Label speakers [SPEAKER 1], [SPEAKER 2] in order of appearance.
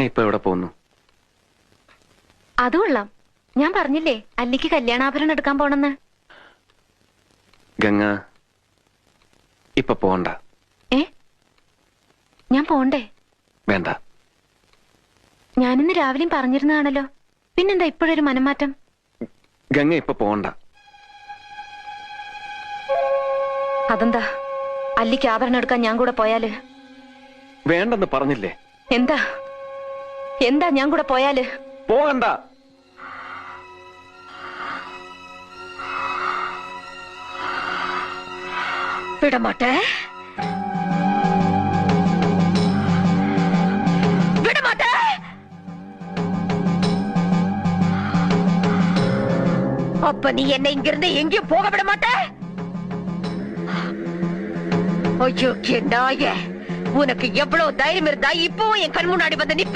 [SPEAKER 1] ഇപ്പൊ എവിടെ പോകുന്നു?
[SPEAKER 2] അത് കൊള്ളാം. ഞാൻ പറഞ്ഞില്ലേ അല്ലിക്ക് കല്യാണാഭരണം എടുക്കാൻ പോണെന്ന്.
[SPEAKER 1] ഗംഗ ഇപ്പൊ പോണ്ട.
[SPEAKER 2] ഞാൻ പോണ്ടേ?
[SPEAKER 1] വേണ്ട.
[SPEAKER 2] ഞാനിന്ന് രാവിലെയും പറഞ്ഞിരുന്നതാണല്ലോ, പിന്നെന്താ ഇപ്പോഴൊരു മനംമാറ്റം?
[SPEAKER 1] ഗംഗ ഇപ്പൊ പോണ്ട.
[SPEAKER 2] അതെന്താ? അല്ലിക്ക് ആഭരണം എടുക്കാൻ ഞാൻ കൂടെ പോയാല്?
[SPEAKER 1] വേണ്ടെന്ന് പറഞ്ഞില്ലേ?
[SPEAKER 2] എന്താ എന്താ ഞാൻ കൂടെ പോയാല്?
[SPEAKER 1] പോകണ്ട.
[SPEAKER 2] വിടമാട്ടെ, വിടമാട്ടെ. அப்ப நீ என்னை இங்கிருந்து எங்கேயும் போக விட மாட்ட? ஐயோ நாயே, உனக்கு எவ்வளவு தைரியம் இருந்தா இப்பவும் என் கண் முன்னாடி வந்து நிப்ப?